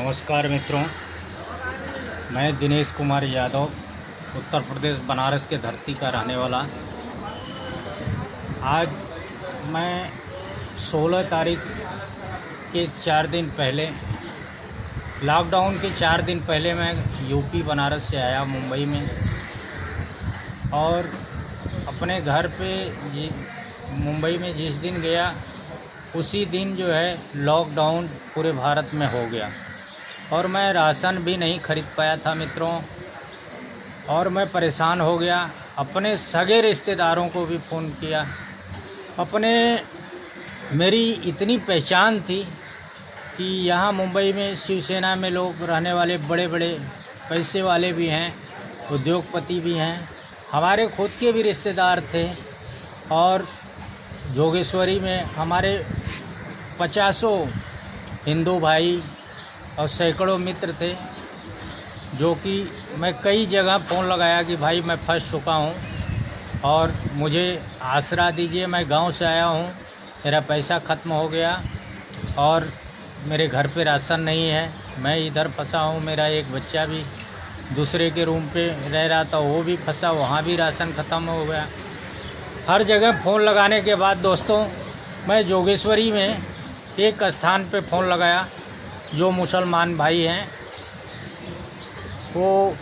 नमस्कार मित्रों, मैं दिनेश कुमार यादव उत्तर प्रदेश बनारस के धरती का रहने वाला। आज मैं 16 तारीख के 4 दिन पहले, लॉकडाउन के 4 दिन पहले मैं यूपी बनारस से आया मुंबई में, और अपने घर पे मुंबई में जिस दिन गया उसी दिन जो है लॉकडाउन पूरे भारत में हो गया और मैं राशन भी नहीं खरीद पाया था मित्रों, और मैं परेशान हो गया। अपने सगे रिश्तेदारों को भी फ़ोन किया। मेरी इतनी पहचान थी कि यहाँ मुंबई में शिवसेना में लोग रहने वाले बड़े बड़े पैसे वाले भी हैं, उद्योगपति भी हैं, हमारे खुद के भी रिश्तेदार थे, और जोगेश्वरी में हमारे 50 हिंदू भाई और सैकड़ों मित्र थे, जो कि मैं कई जगह फ़ोन लगाया कि भाई मैं फंस चुका हूँ और मुझे आसरा दीजिए, मैं गांव से आया हूँ, मेरा पैसा ख़त्म हो गया और मेरे घर पे राशन नहीं है, मैं इधर फंसा हूँ। मेरा एक बच्चा भी दूसरे के रूम पे रह रहा था, वो भी फंसा, वहाँ भी राशन ख़त्म हो गया। हर जगह फ़ोन लगाने के बाद दोस्तों, मैं जोगेश्वरी में एक स्थान पे फ़ोन लगाया, जो मुसलमान भाई हैं, वो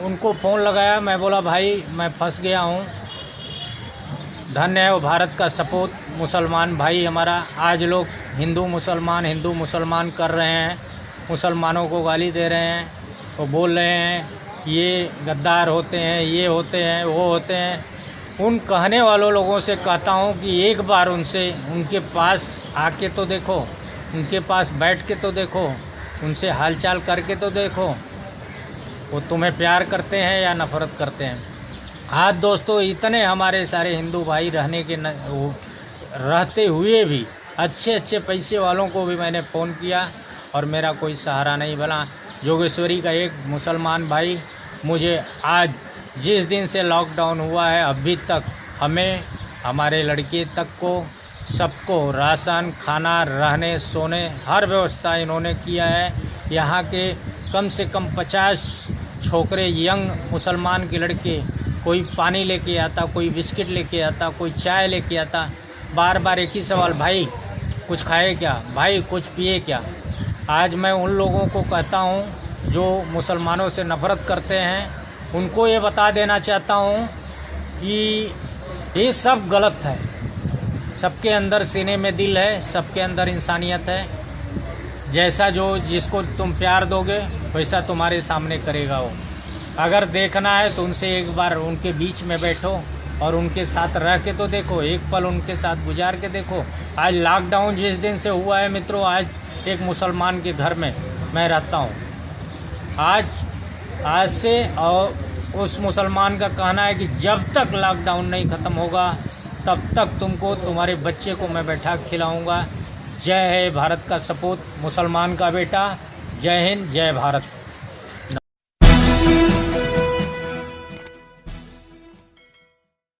उनको फ़ोन लगाया। मैं बोला भाई मैं फंस गया हूँ, धन्य है वो भारत का सपूत मुसलमान भाई हमारा। आज लोग हिंदू मुसलमान कर रहे हैं, मुसलमानों को गाली दे रहे हैं, वो बोल रहे हैं ये गद्दार होते हैं, ये होते हैं, वो होते हैं। उन कहने वालों लोगों से कहता हूँ कि एक बार उनके पास आके तो देखो, उनके पास बैठ के तो देखो, उनसे हालचाल करके तो देखो, वो तुम्हें प्यार करते हैं या नफ़रत करते हैं। आज दोस्तों, इतने हमारे सारे हिंदू भाई रहते हुए भी अच्छे पैसे वालों को भी मैंने फ़ोन किया और मेरा कोई सहारा नहीं बना। जोगेश्वरी का एक मुसलमान भाई मुझे आज, जिस दिन से लॉकडाउन हुआ है अभी तक, हमें, हमारे लड़के तक को, सबको राशन, खाना, रहने, सोने, हर व्यवस्था इन्होंने किया है। यहाँ के कम से कम 50 छोकरे, यंग मुसलमान के लड़के, कोई पानी लेके आता, कोई बिस्किट लेके आता, कोई चाय लेके आता। बार बार एक ही सवाल, भाई कुछ खाए क्या, भाई कुछ पिए क्या। आज मैं उन लोगों को कहता हूँ जो मुसलमानों से नफ़रत करते हैं, उनको ये बता देना चाहता हूँ कि ये सब गलत है। सबके अंदर सीने में दिल है, सबके अंदर इंसानियत है। जैसा जिसको तुम प्यार दोगे वैसा तुम्हारे सामने करेगा वो। अगर देखना है तो उनसे एक बार उनके बीच में बैठो और उनके साथ रह के तो देखो, एक पल उनके साथ गुजार के देखो। आज लॉकडाउन जिस दिन से हुआ है मित्रों, आज एक मुसलमान के घर में मैं रहता हूँ। आज से, और उस मुसलमान का कहना है कि जब तक लॉकडाउन नहीं ख़त्म होगा तब तक तुमको, तुम्हारे बच्चे को मैं बैठा खिलाऊंगा। जय है भारत का सपूत, मुसलमान का बेटा। जय हिंद, जय भारत।